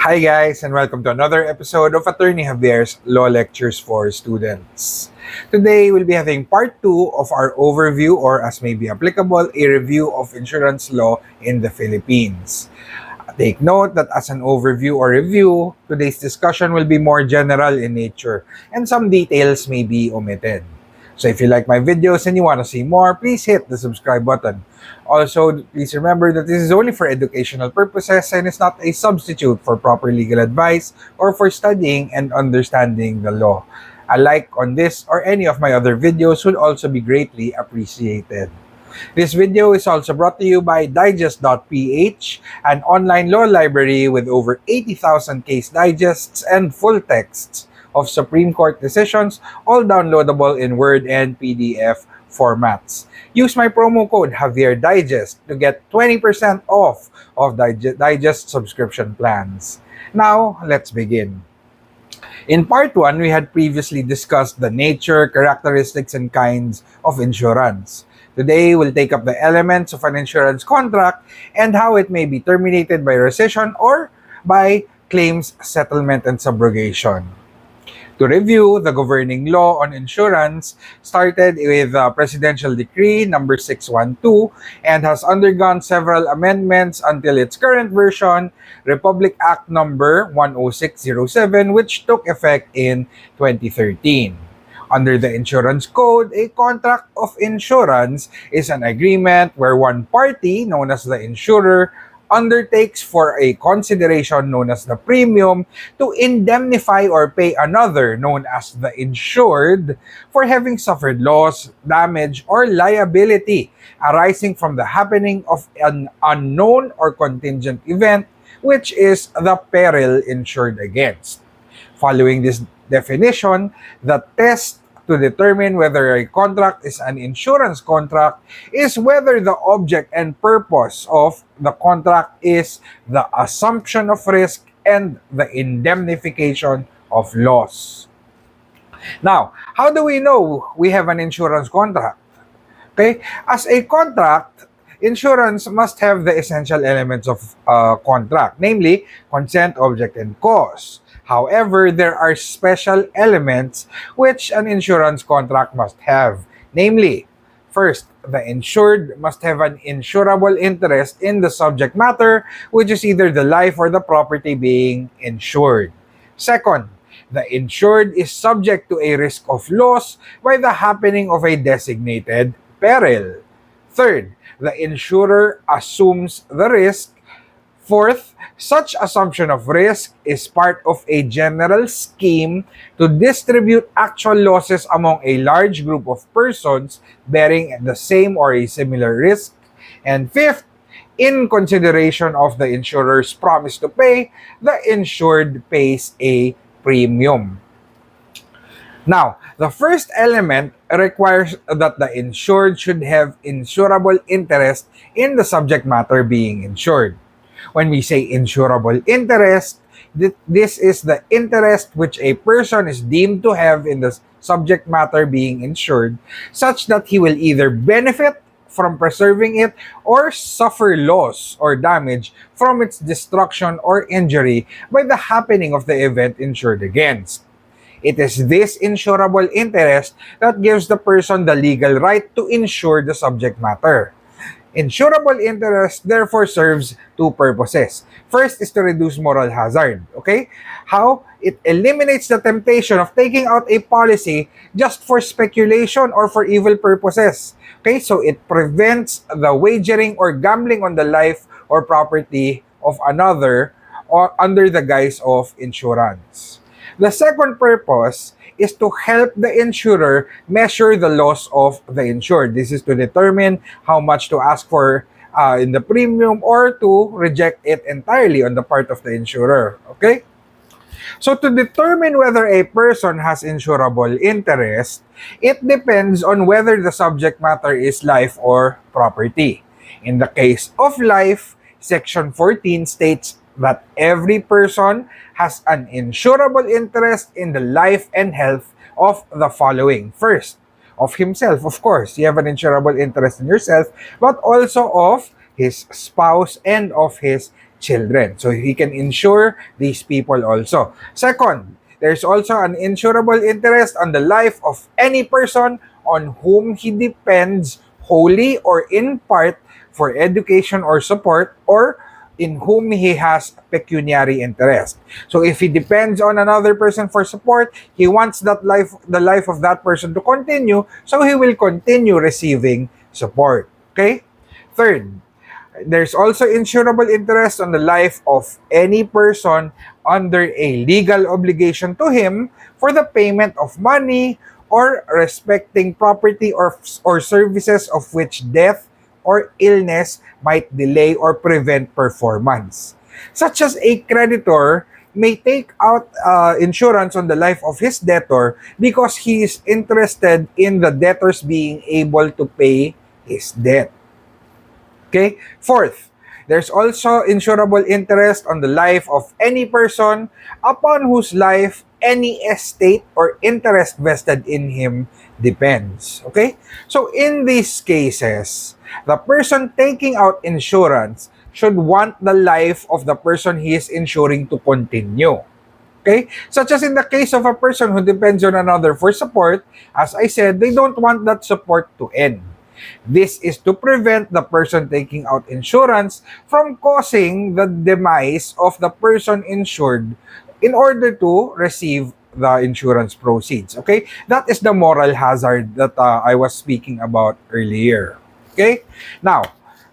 Hi guys, and welcome to another episode of Attorney Javier's Law Lectures for Students. Today, we'll be having part 2 of our overview, or as may be applicable, a review of insurance law in the Philippines. Take note that as an overview or review, today's discussion will be more general in nature and some details may be omitted. So if you like my videos and you want to see more, please hit the subscribe button. Also, please remember that this is only for educational purposes and is not a substitute for proper legal advice or for studying and understanding the law. A like on this or any of my other videos would also be greatly appreciated. This video is also brought to you by digest.ph, an online law library with over 80,000 case digests and full texts of Supreme Court decisions, all downloadable in Word and PDF formats. Use my promo code Javier Digest to get 20% off of Digest subscription plans. Now, let's begin. In part 1, we had previously discussed the nature, characteristics, and kinds of insurance. Today, we'll take up the elements of an insurance contract and how it may be terminated by rescission or by claims settlement and subrogation. To review, the governing law on insurance started with Presidential Decree number 612 and has undergone several amendments until its current version, Republic Act number 10607, which took effect in 2013. Under the Insurance Code, a contract of insurance is an agreement where one party, known as the insurer, undertakes for a consideration known as the premium to indemnify or pay another, known as the insured, for having suffered loss, damage, or liability arising from the happening of an unknown or contingent event, which is the peril insured against. Following this definition, the test to determine whether a contract is an insurance contract is whether the object and purpose of the contract is the assumption of risk and the indemnification of loss. Now, how do we know we have an insurance contract? Okay, as a contract, insurance must have the essential elements of contract, namely consent, object, and cause. However, there are special elements which an insurance contract must have. Namely, first, the insured must have an insurable interest in the subject matter, which is either the life or the property being insured. Second, the insured is subject to a risk of loss by the happening of a designated peril. Third, the insurer assumes the risk. Fourth, such assumption of risk is part of a general scheme to distribute actual losses among a large group of persons bearing the same or a similar risk. And fifth, in consideration of the insurer's promise to pay, the insured pays a premium. Now, the first element requires that the insured should have insurable interest in the subject matter being insured. When we say insurable interest, this is the interest which a person is deemed to have in the subject matter being insured, such that he will either benefit from preserving it or suffer loss or damage from its destruction or injury by the happening of the event insured against. It is this insurable interest that gives the person the legal right to insure the subject matter. Insurable interest therefore serves two purposes. First is to reduce moral hazard. Okay? How? It eliminates the temptation of taking out a policy just for speculation or for evil purposes. Okay? So it prevents the wagering or gambling on the life or property of another or under the guise of insurance. The second purpose is to help the insurer measure the loss of the insured. This is to determine how much to ask for in the premium or to reject it entirely on the part of the insurer. Okay? So to determine whether a person has insurable interest, it depends on whether the subject matter is life or property. In the case of life, Section 14 states that every person has an insurable interest in the life and health of the following. First, of himself, of course. You have an insurable interest in yourself, but also of his spouse and of his children. So he can insure these people also. Second, there's also an insurable interest on the life of any person on whom he depends wholly or in part for education or support, or in whom he has pecuniary interest. So if he depends on another person for support, he wants the life of that person to continue, so he will continue receiving support. Okay? Third, there's also insurable interest on the life of any person under a legal obligation to him for the payment of money or respecting property or services of which death or illness might delay or prevent performance. Such as a creditor may take out insurance on the life of his debtor because he is interested in the debtors being able to pay his debt. Okay? Fourth, there's also insurable interest on the life of any person upon whose life any estate or interest vested in him depends. Okay? So in these cases, the person taking out insurance should want the life of the person he is insuring to continue. Okay? Such as in the case of a person who depends on another for support, as I said, they don't want that support to end. This is to prevent the person taking out insurance from causing the demise of the person insured in order to receive the insurance proceeds. Okay? That is the moral hazard that I was speaking about earlier. Okay? Now,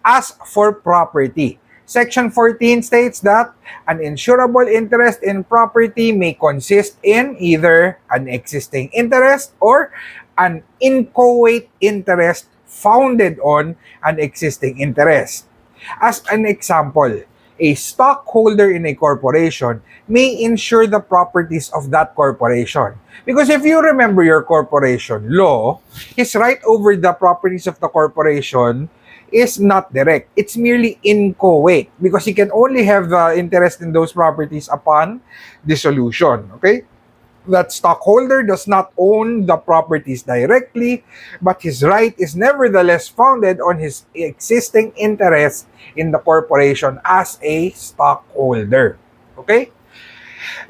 as for property, Section 14 states that an insurable interest in property may consist in either an existing interest or an inchoate interest founded on an existing interest. As an example, a stockholder in a corporation may insure the properties of that corporation. Because if you remember your corporation law, his right over the properties of the corporation is not direct. It's merely inchoate because he can only have the interest in those properties upon dissolution. Okay? That stockholder does not own the properties directly, but his right is nevertheless founded on his existing interest in the corporation as a stockholder. Okay?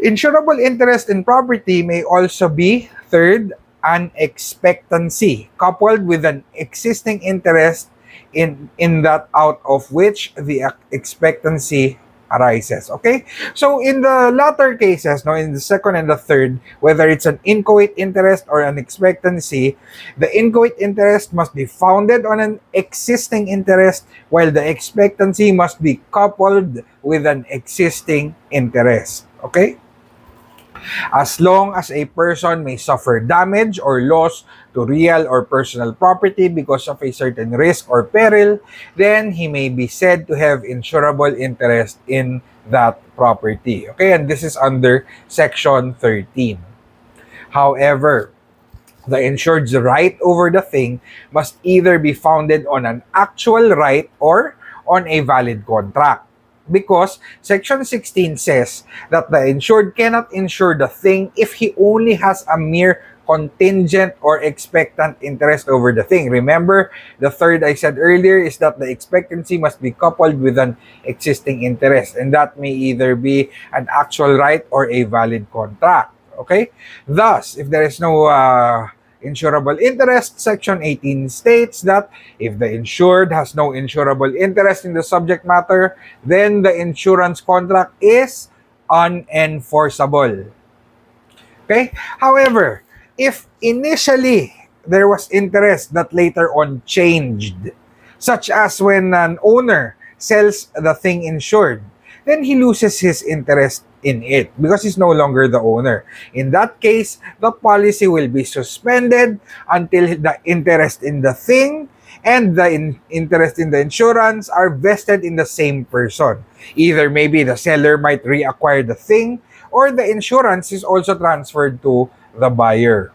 Insurable interest in property may also be, third, an expectancy coupled with an existing interest in that out of which the expectancy arises. Okay? So in the latter cases, no, in the second and the third, whether it's an inchoate interest or an expectancy, the inchoate interest must be founded on an existing interest, while the expectancy must be coupled with an existing interest. Okay? As long as a person may suffer damage or loss to real or personal property because of a certain risk or peril, then he may be said to have insurable interest in that property. Okay, and this is under Section 13. However, the insured's right over the thing must either be founded on an actual right or on a valid contract. Because Section 16 says that the insured cannot insure the thing if he only has a mere contingent or expectant interest over the thing. Remember, the third I said earlier is that the expectancy must be coupled with an existing interest, and that may either be an actual right or a valid contract. Okay? Thus, if there is no insurable interest, Section 18 states that if the insured has no insurable interest in the subject matter, then the insurance contract is unenforceable. Okay? However, if initially there was interest that later on changed, such as when an owner sells the thing insured, then he loses his interest in it because he's no longer the owner. In that case, the policy will be suspended until the interest in the thing and the interest in the insurance are vested in the same person. Either maybe the seller might reacquire the thing or the insurance is also transferred to the buyer.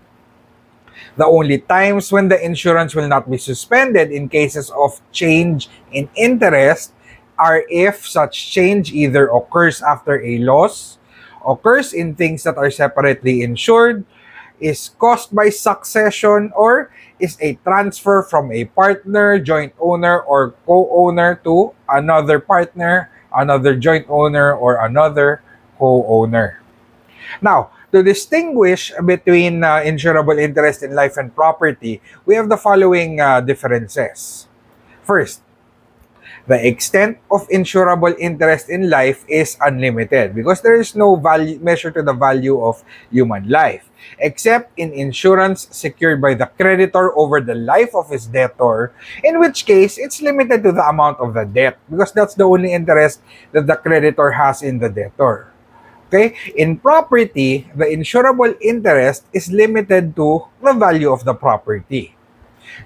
The only times when the insurance will not be suspended in cases of change in interest are if such change either occurs after a loss, occurs in things that are separately insured, is caused by succession, or is a transfer from a partner, joint owner, or co-owner to another partner, another joint owner, or another co-owner. Now, to distinguish between insurable interest in life and property, we have the following differences. First, the extent of insurable interest in life is unlimited because there is no value measure to the value of human life, except in insurance secured by the creditor over the life of his debtor, in which case it's limited to the amount of the debt because that's the only interest that the creditor has in the debtor. Okay? In property, the insurable interest is limited to the value of the property.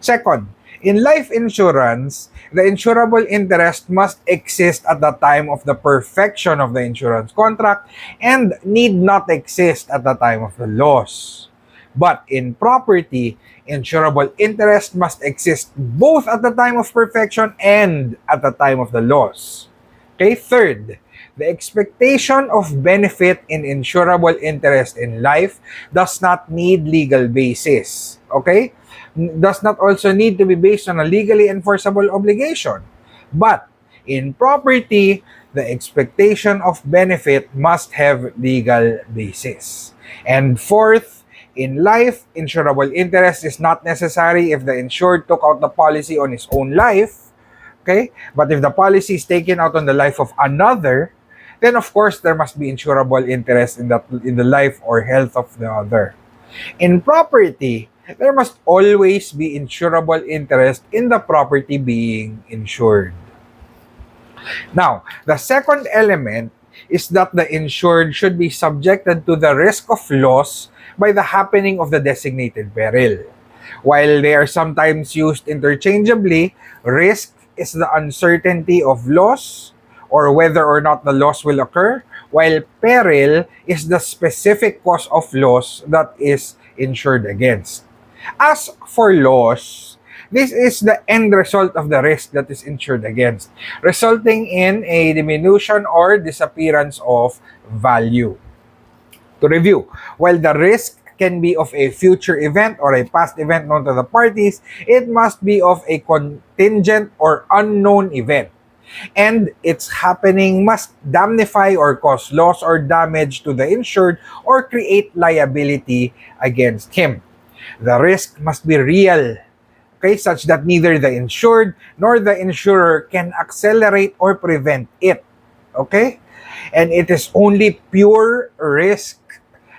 Second, in life insurance, the insurable interest must exist at the time of the perfection of the insurance contract and need not exist at the time of the loss. But in property, insurable interest must exist both at the time of perfection and at the time of the loss. Okay, third, the expectation of benefit in insurable interest in life does not need legal basis. Okay? Does not also need to be based on a legally enforceable obligation. But in property, the expectation of benefit must have legal basis. And fourth, in life, insurable interest is not necessary if the insured took out the policy on his own life. Okay? But if the policy is taken out on the life of another, then of course there must be insurable interest in the life or health of the other. In property, there must always be insurable interest in the property being insured. Now, the second element is that the insured should be subjected to the risk of loss by the happening of the designated peril. While they are sometimes used interchangeably, risk is the uncertainty of loss or whether or not the loss will occur, while peril is the specific cause of loss that is insured against. As for loss, this is the end result of the risk that is insured against, resulting in a diminution or disappearance of value. To review, while the risk can be of a future event or a past event known to the parties, it must be of a contingent or unknown event. And its happening must damnify or cause loss or damage to the insured or create liability against him. The risk must be real, okay, such that neither the insured nor the insurer can accelerate or prevent it, okay? And it is only pure risk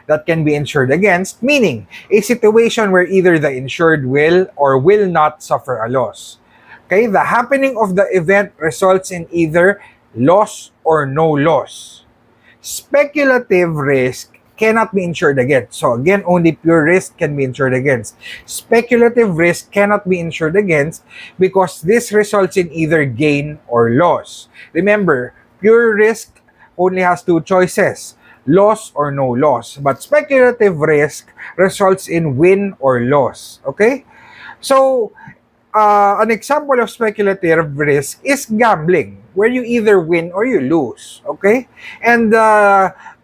that can be insured against, meaning a situation where either the insured will or will not suffer a loss. Okay, the happening of the event results in either loss or no loss. Speculative risk cannot be insured against. So again, only pure risk can be insured against. Speculative risk cannot be insured against because this results in either gain or loss. Remember, pure risk only has two choices, loss or no loss. But speculative risk results in win or loss. Okay? So, an example of speculative risk is gambling, where you either win or you lose. Okay? And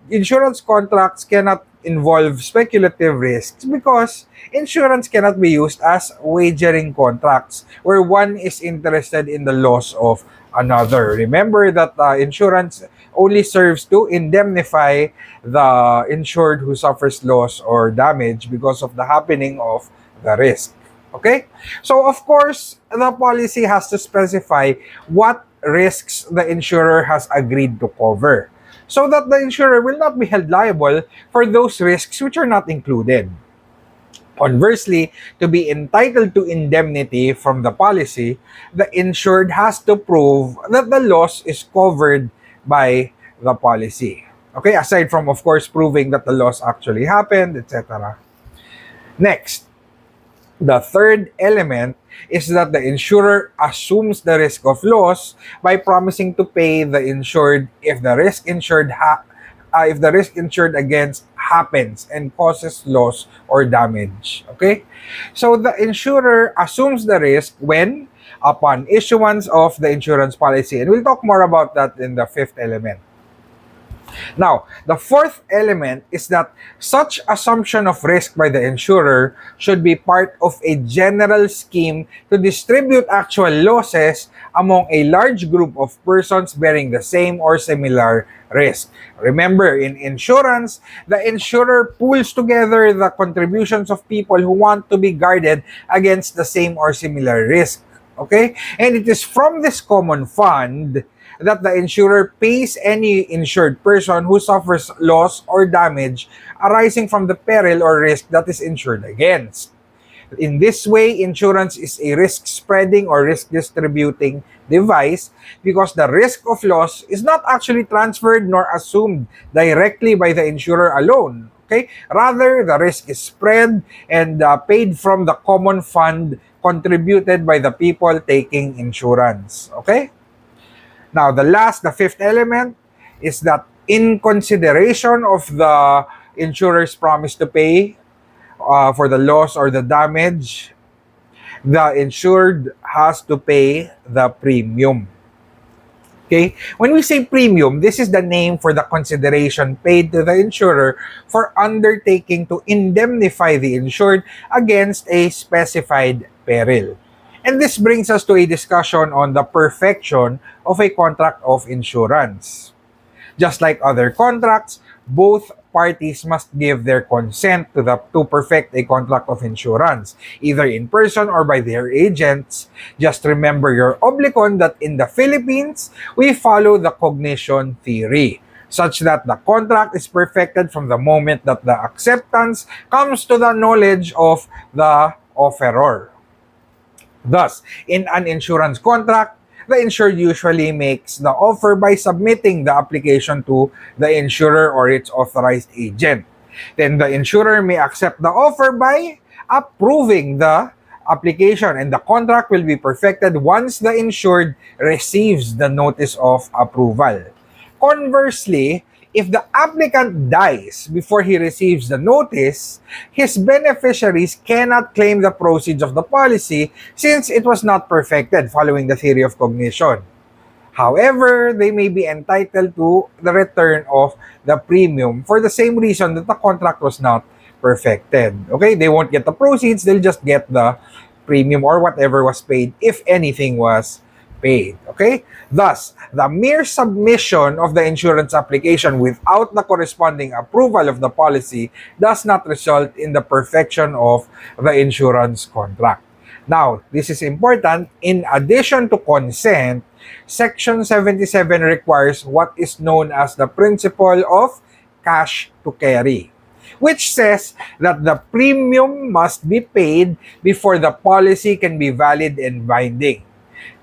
insurance contracts cannot involve speculative risks because insurance cannot be used as wagering contracts where one is interested in the loss of another. Remember that insurance only serves to indemnify the insured who suffers loss or damage because of the happening of the risk. Okay? So, of course, the policy has to specify what risks the insurer has agreed to cover so that the insurer will not be held liable for those risks which are not included. Conversely, to be entitled to indemnity from the policy, the insured has to prove that the loss is covered by the policy. Okay, aside from, of course, proving that the loss actually happened, etc. Next, the third element is that the insurer assumes the risk of loss by promising to pay the insured if the risk insured against happens and causes loss or damage. Okay? So the insurer assumes the risk when upon issuance of the insurance policy. And we'll talk more about that in the fifth element. Now, the fourth element is that such assumption of risk by the insurer should be part of a general scheme to distribute actual losses among a large group of persons bearing the same or similar risk. Remember, in insurance, the insurer pools together the contributions of people who want to be guarded against the same or similar risk. Okay? And it is from this common fund that the insurer pays any insured person who suffers loss or damage arising from the peril or risk that is insured against. In this way, insurance is a risk spreading or risk distributing device because the risk of loss is not actually transferred nor assumed directly by the insurer alone. Okay? Rather, the risk is spread and paid from the common fund contributed by the people taking insurance. Okay? Now, the fifth element is that in consideration of the insurer's promise to pay for the loss or the damage, the insured has to pay the premium. Okay? When we say premium, this is the name for the consideration paid to the insurer for undertaking to indemnify the insured against a specified peril. And this brings us to a discussion on the perfection of a contract of insurance. Just like other contracts, both parties must give their consent to perfect a contract of insurance, either in person or by their agents. Just remember your oblicon that in the Philippines, we follow the cognition theory, such that the contract is perfected from the moment that the acceptance comes to the knowledge of the offeror. Thus, in an insurance contract, the insured usually makes the offer by submitting the application to the insurer or its authorized agent. Then the insurer may accept the offer by approving the application, and the contract will be perfected once the insured receives the notice of approval. Conversely, if the applicant dies before he receives the notice, his beneficiaries cannot claim the proceeds of the policy since it was not perfected following the theory of cognition. However, they may be entitled to the return of the premium for the same reason that the contract was not perfected. Okay, they won't get the proceeds, they'll just get the premium or whatever was paid, if anything was paid. Okay? Thus, the mere submission of the insurance application without the corresponding approval of the policy does not result in the perfection of the insurance contract. Now, this is important. In addition to consent, Section 77 requires what is known as the principle of cash to carry, which says that the premium must be paid before the policy can be valid and binding.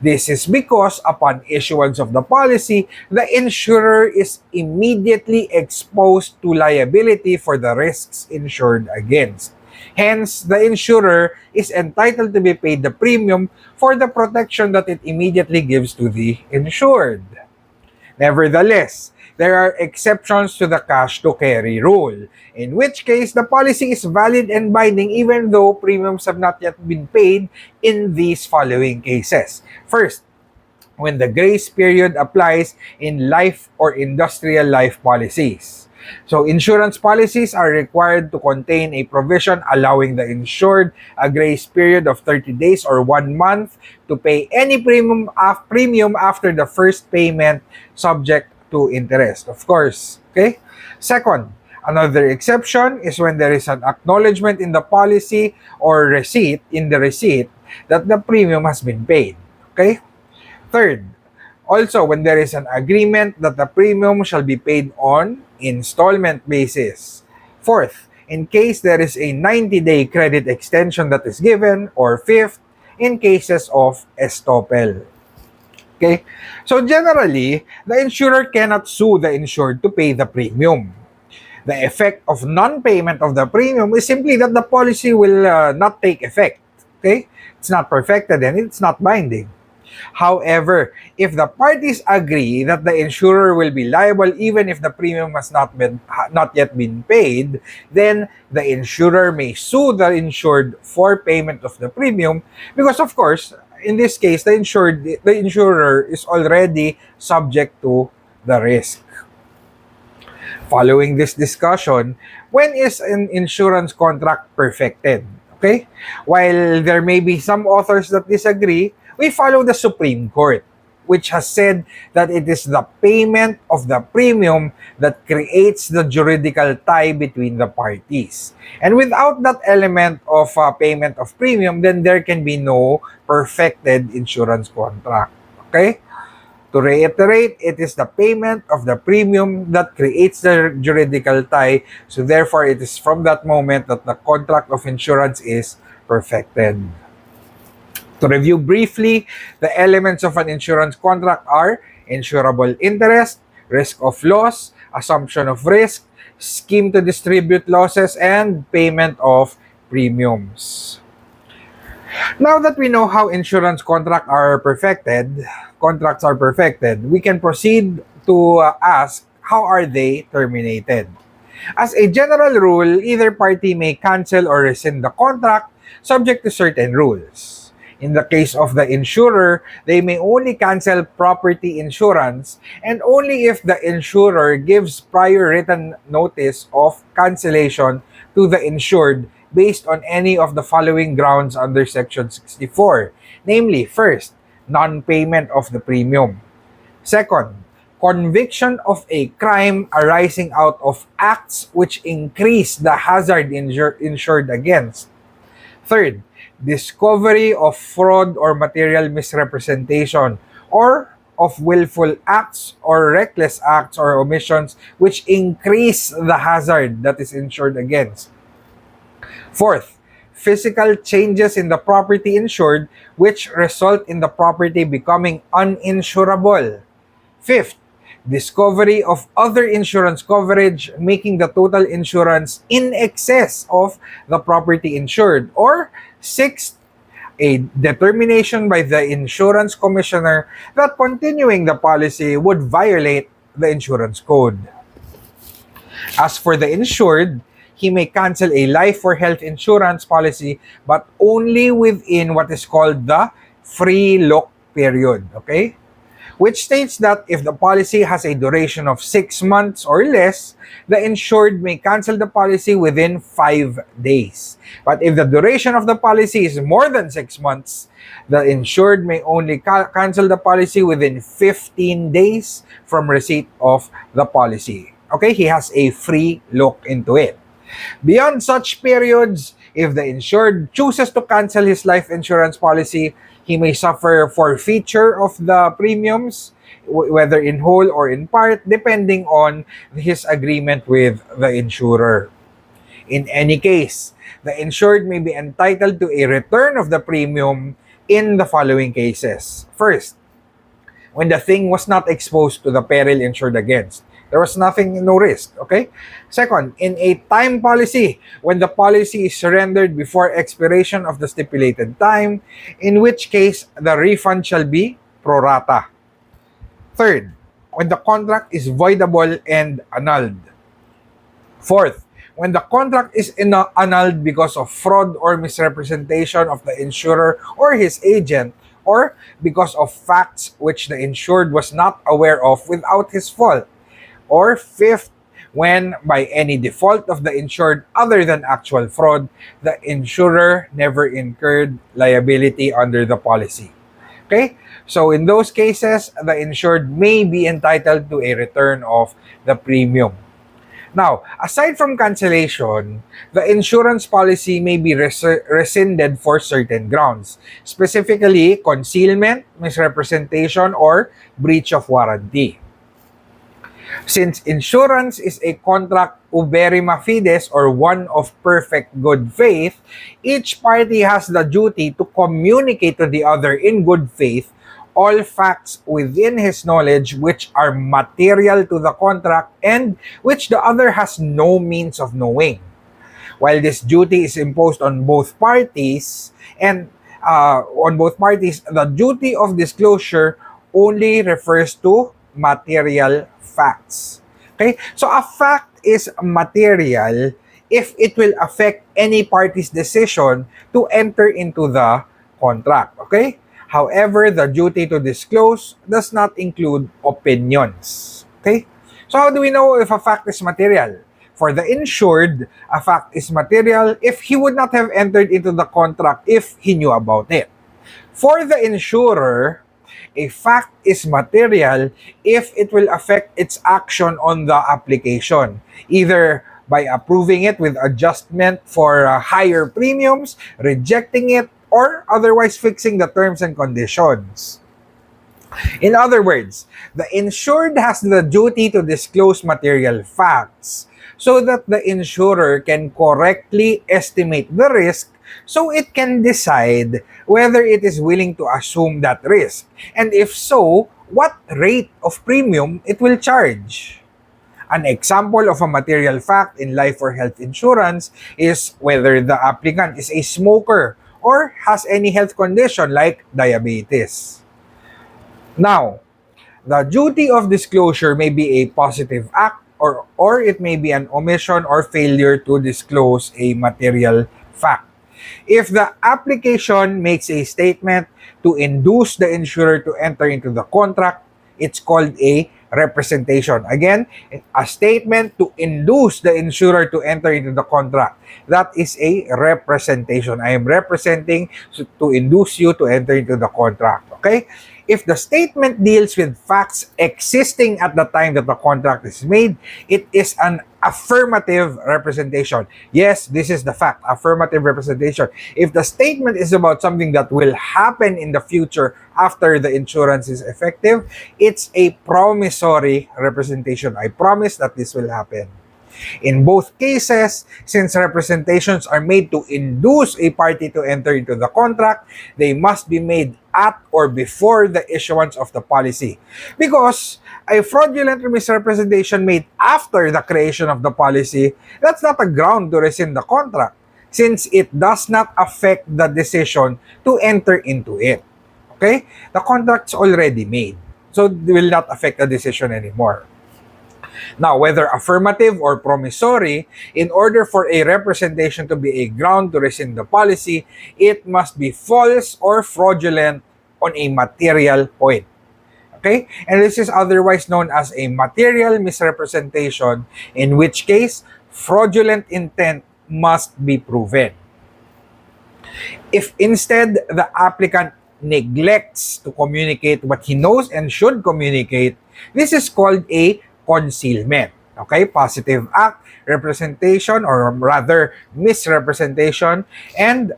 This is because upon issuance of the policy, the insurer is immediately exposed to liability for the risks insured against. Hence, the insurer is entitled to be paid the premium for the protection that it immediately gives to the insured. Nevertheless, there are exceptions to the cash to carry rule, in which case the policy is valid and binding even though premiums have not yet been paid in these following cases. First, when the grace period applies in life or industrial life policies. So insurance policies are required to contain a provision allowing the insured a grace period of 30 days or 1 month to pay any premium after the first payment, subject to interest, of course. Okay? Second, another exception is when there is an acknowledgement in the policy or receipt, that the premium has been paid. Okay? Third, also when there is an agreement that the premium shall be paid on installment basis. Fourth, in case there is a 90-day credit extension that is given. Or fifth, in cases of estoppel. Okay? So generally, the insurer cannot sue the insured to pay the premium. The effect of non-payment of the premium is simply that the policy will not take effect. Okay? It's not perfected and it's not binding. However, if the parties agree that the insurer will be liable even if the premium has not yet been paid, then the insurer may sue the insured for payment of the premium because, of course, in this case, the insurer is already subject to the risk. Following this discussion, when is an insurance contract perfected? Okay? While there may be some authors that disagree, we follow the Supreme Court, which has said that it is the payment of the premium that creates the juridical tie between the parties. And without that element of payment of premium, then there can be no perfected insurance contract. Okay? To reiterate, it is the payment of the premium that creates the juridical tie. So therefore, it is from that moment that the contract of insurance is perfected. To review briefly, the elements of an insurance contract are insurable interest, risk of loss, assumption of risk, scheme to distribute losses, and payment of premiums. Now that we know how insurance contracts are perfected, we can proceed to ask how are they terminated. As a general rule, either party may cancel or rescind the contract subject to certain rules. In the case of the insurer, they may only cancel property insurance and only if the insurer gives prior written notice of cancellation to the insured based on any of the following grounds under Section 64. Namely, first, non-payment of the premium. Second, conviction of a crime arising out of acts which increase the hazard insured against. Third, discovery of fraud or material misrepresentation or of willful acts or reckless acts or omissions which increase the hazard that is insured against. Fourth, physical changes in the property insured which result in the property becoming uninsurable. Fifth, discovery of other insurance coverage making the total insurance in excess of the property insured. Or sixth, a determination by the insurance commissioner that continuing the policy would violate the insurance code. As for the insured, he may cancel a life or health insurance policy but only within what is called the free look period, okay? Which states that if the policy has a duration of 6 months or less, the insured may cancel the policy within 5 days. But if the duration of the policy is more than 6 months, the insured may only cancel the policy within 15 days from receipt of the policy. Okay, he has a free look into it. Beyond such periods, if the insured chooses to cancel his life insurance policy, he may suffer forfeiture of the premiums, whether in whole or in part, depending on his agreement with the insurer. In any case, the insured may be entitled to a return of the premium in the following cases. First, when the thing was not exposed to the peril insured against. There was nothing, no risk, okay? Second, in a time policy, when the policy is surrendered before expiration of the stipulated time, in which case the refund shall be pro rata. Third, when the contract is voidable and annulled. Fourth, when the contract is annulled because of fraud or misrepresentation of the insurer or his agent, or because of facts which the insured was not aware of without his fault. Or fifth, when by any default of the insured other than actual fraud, the insurer never incurred liability under the policy. Okay? So in those cases, the insured may be entitled to a return of the premium. Now, aside from cancellation, the insurance policy may be rescinded for certain grounds, specifically concealment, misrepresentation, or breach of warranty. Since insurance is a contract uberrima fides or one of perfect good faith, each party has the duty to communicate to the other in good faith all facts within his knowledge which are material to the contract and which the other has no means of knowing. While this duty is imposed on both parties, the duty of disclosure only refers to material facts. Okay? So a fact is material if it will affect any party's decision to enter into the contract. Okay? However, the duty to disclose does not include opinions. Okay? So how do we know if a fact is material? For the insured, a fact is material if he would not have entered into the contract if he knew about it. For the insurer, a fact is material if it will affect its action on the application, either by approving it with adjustment for higher premiums, rejecting it, or otherwise fixing the terms and conditions. In other words, the insured has the duty to disclose material facts so that the insurer can correctly estimate the risk so it can decide whether it is willing to assume that risk, and if so, what rate of premium it will charge. An example of a material fact in life or health insurance is whether the applicant is a smoker or has any health condition like diabetes. Now, the duty of disclosure may be a positive act or it may be an omission or failure to disclose a material fact. If the application makes a statement to induce the insurer to enter into the contract, it's called a representation. Again, a statement to induce the insurer to enter into the contract. That is a representation. I am representing to induce you to enter into the contract. Okay? If the statement deals with facts existing at the time that the contract is made, it is an affirmative representation. Yes, this is the fact, affirmative representation. If the statement is about something that will happen in the future after the insurance is effective, it's a promissory representation. I promise that this will happen. In both cases, since representations are made to induce a party to enter into the contract, they must be made at or before the issuance of the policy. Because a fraudulent misrepresentation made after the creation of the policy, that's not a ground to rescind the contract, since it does not affect the decision to enter into it. Okay? The contract's already made, so it will not affect the decision anymore. Now, whether affirmative or promissory, in order for a representation to be a ground to rescind the policy, it must be false or fraudulent on a material point. Okay? And this is otherwise known as a material misrepresentation, in which case, fraudulent intent must be proven. If instead the applicant neglects to communicate what he knows and should communicate, this is called a concealment. Okay? Positive act, representation, or rather misrepresentation, and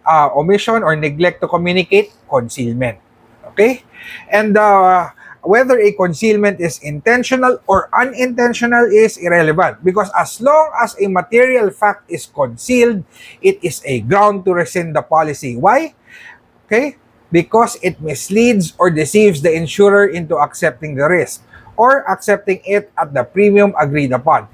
omission or neglect to communicate, concealment. Okay? And whether a concealment is intentional or unintentional is irrelevant, because as long as a material fact is concealed, it is a ground to rescind the policy. Why? Okay? Because it misleads or deceives the insurer into accepting the risk or accepting it at the premium agreed upon.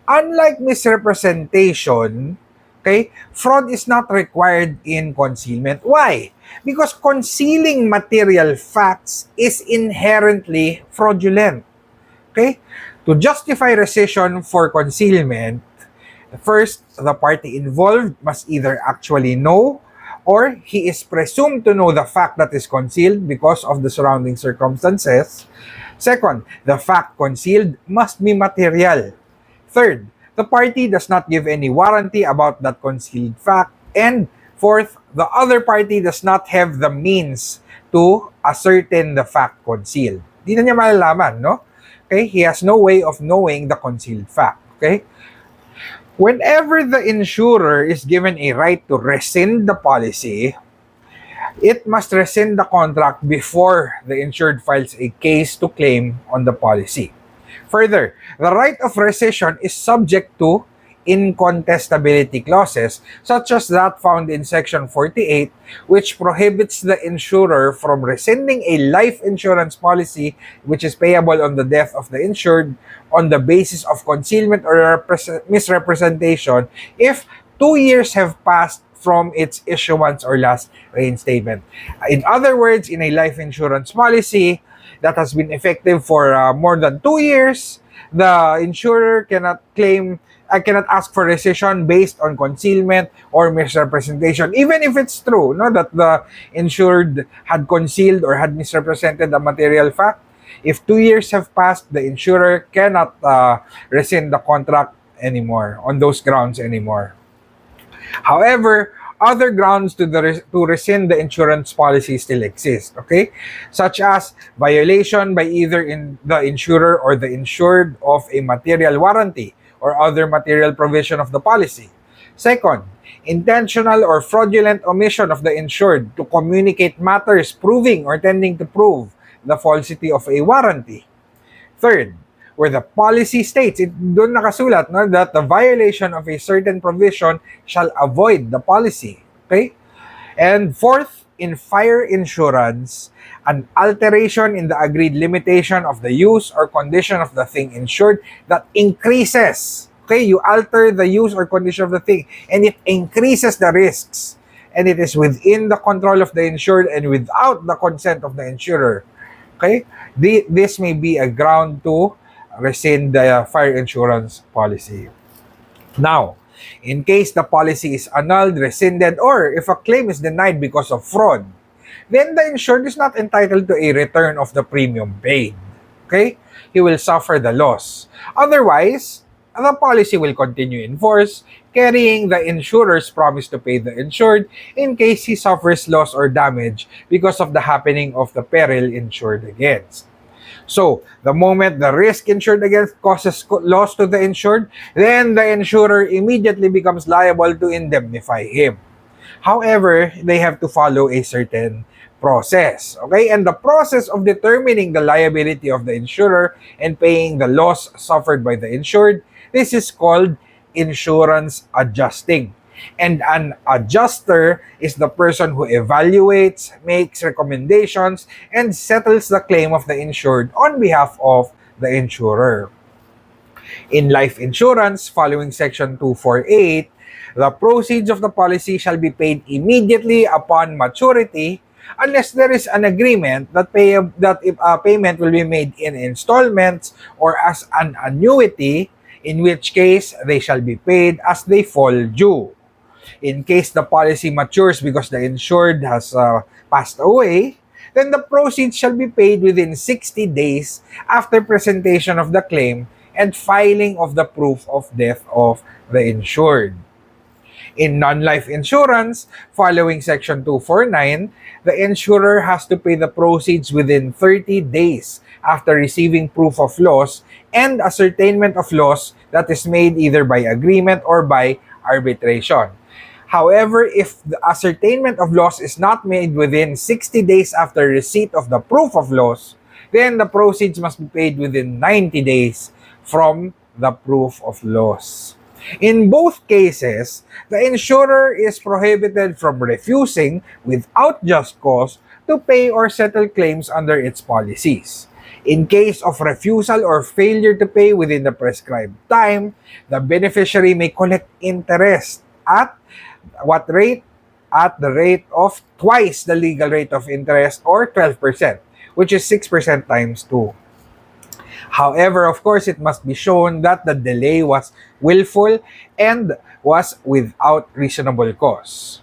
Unlike misrepresentation, okay, fraud is not required in concealment. Why? Because concealing material facts is inherently fraudulent. Okay? To justify rescission for concealment, first, the party involved must either actually know or he is presumed to know the fact that is concealed because of the surrounding circumstances. Second, the fact concealed must be material. Third, the party does not give any warranty about that concealed fact. And fourth, the other party does not have the means to ascertain the fact concealed. Di na niya malalaman, no? Okay? He has no way of knowing the concealed fact. Okay? Whenever the insurer is given a right to rescind the policy, it must rescind the contract before the insured files a case to claim on the policy. Further, the right of rescission is subject to incontestability clauses, such as that found in Section 48, which prohibits the insurer from rescinding a life insurance policy which is payable on the death of the insured on the basis of concealment or misrepresentation if 2 years have passed from its issuance or last reinstatement. In other words, in a life insurance policy that has been effective for more than 2 years, the insurer cannot ask for rescission based on concealment or misrepresentation, even if it's true, no, that the insured had concealed or had misrepresented a material fact. If 2 years have passed, the insurer cannot rescind the contract anymore on those grounds anymore. However, other grounds to rescind the insurance policy still exist, okay? Such as violation by either the insurer or the insured of a material warranty or other material provision of the policy. Second, intentional or fraudulent omission of the insured to communicate matters proving or tending to prove the falsity of a warranty. Third, where the policy states, doon nakasulat, no, that the violation of a certain provision shall avoid the policy. Okay? And fourth, in fire insurance, an alteration in the agreed limitation of the use or condition of the thing insured that increases. Okay, you alter the use or condition of the thing and it increases the risks. And it is within the control of the insured and without the consent of the insurer. Okay? This may be a ground to rescind the fire insurance policy. Now, in case the policy is annulled, rescinded, or if a claim is denied because of fraud, then the insured is not entitled to a return of the premium paid. Okay? He will suffer the loss. Otherwise, the policy will continue in force, carrying the insurer's promise to pay the insured in case he suffers loss or damage because of the happening of the peril insured against. So, the moment the risk insured against causes loss to the insured, then the insurer immediately becomes liable to indemnify him. However, they have to follow a certain process. Okay? And the process of determining the liability of the insurer and paying the loss suffered by the insured, this is called insurance adjusting. And an adjuster is the person who evaluates, makes recommendations, and settles the claim of the insured on behalf of the insurer. In life insurance, following Section 248, the proceeds of the policy shall be paid immediately upon maturity unless there is an agreement that payment will be made in installments or as an annuity, in which case they shall be paid as they fall due. In case the policy matures because the insured has passed away, then the proceeds shall be paid within 60 days after presentation of the claim and filing of the proof of death of the insured. In non-life insurance, following Section 249, the insurer has to pay the proceeds within 30 days after receiving proof of loss and ascertainment of loss that is made either by agreement or by arbitration. However, if the ascertainment of loss is not made within 60 days after receipt of the proof of loss, then the proceeds must be paid within 90 days from the proof of loss. In both cases, the insurer is prohibited from refusing, without just cause, to pay or settle claims under its policies. In case of refusal or failure to pay within the prescribed time, the beneficiary may collect interest at what rate? At the rate of twice the legal rate of interest, or 12%, which is 6% times 2. However, of course, it must be shown that the delay was willful and was without reasonable cause.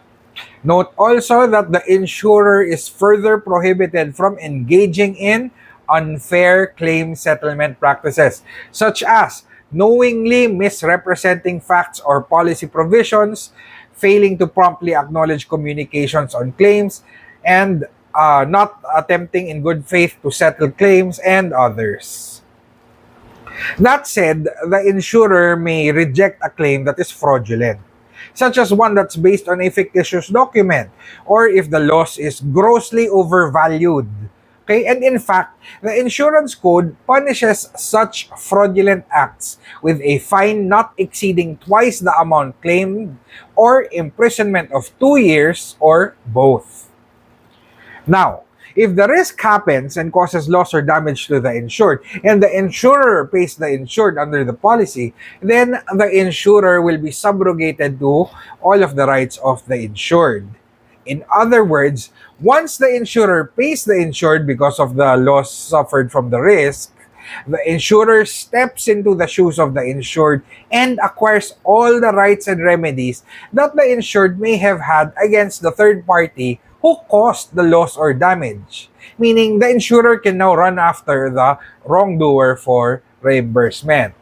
Note also that the insurer is further prohibited from engaging in unfair claim settlement practices, such as knowingly misrepresenting facts or policy provisions, failing to promptly acknowledge communications on claims, and not attempting in good faith to settle claims, and others. That said, the insurer may reject a claim that is fraudulent, such as one that's based on a fictitious document, or if the loss is grossly overvalued. Okay, and in fact, the insurance code punishes such fraudulent acts with a fine not exceeding twice the amount claimed, or imprisonment of 2 years, or both. Now, if the risk happens and causes loss or damage to the insured, and the insurer pays the insured under the policy, then the insurer will be subrogated to all of the rights of the insured. In other words, once the insurer pays the insured because of the loss suffered from the risk, the insurer steps into the shoes of the insured and acquires all the rights and remedies that the insured may have had against the third party who caused the loss or damage. meaning the insurer can now run after the wrongdoer for reimbursement.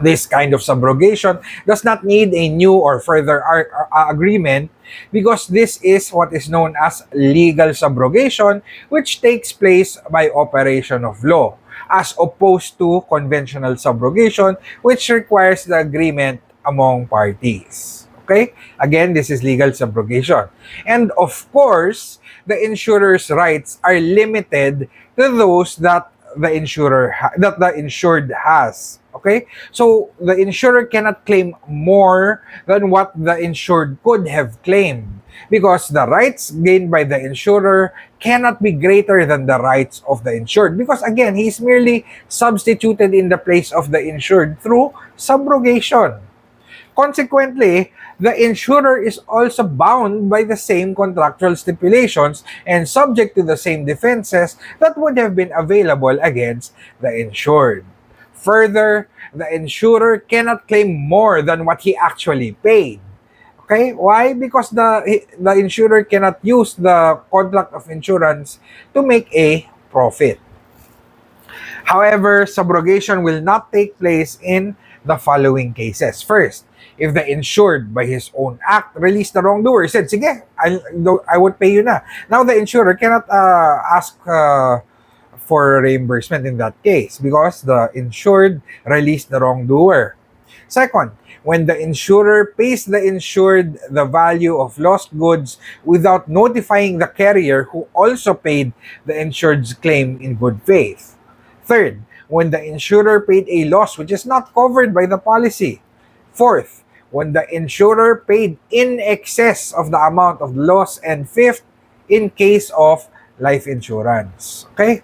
This kind of subrogation does not need a new or further agreement because this is what is known as legal subrogation, which takes place by operation of law, as opposed to conventional subrogation, which requires the agreement among parties. Okay? Again, this is legal subrogation. And of course, the insurer's rights are limited to those that the insured has. Okay? So the insurer cannot claim more than what the insured could have claimed because the rights gained by the insurer cannot be greater than the rights of the insured because again, he's merely substituted in the place of the insured through subrogation. Consequently, the insurer is also bound by the same contractual stipulations and subject to the same defenses that would have been available against the insured. Further, the insurer cannot claim more than what he actually paid. Okay? Why? Because the insurer cannot use the contract of insurance to make a profit. However, subrogation will not take place in the following cases. First, if the insured by his own act released the wrongdoer, he said, sige, I would pay you na. Now the insurer cannot ask for reimbursement in that case because the insured released the wrongdoer. Second, when the insurer pays the insured the value of lost goods without notifying the carrier who also paid the insured's claim in good faith. Third, when the insurer paid a loss which is not covered by the policy. Fourth, when the insurer paid in excess of the amount of loss. And fifth, in case of life insurance. Okay?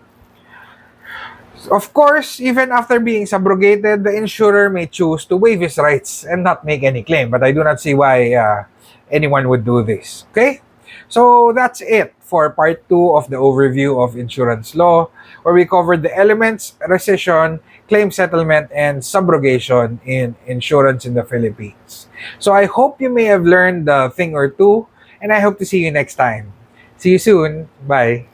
Of course, even after being subrogated, the insurer may choose to waive his rights and not make any claim. But I do not see why anyone would do this. Okay? So that's it for part 2 of the overview of insurance law, where we covered the elements, rescission, claim settlement, and subrogation in insurance in the Philippines. So I hope you may have learned a thing or two, and I hope to see you next time. See you soon. Bye.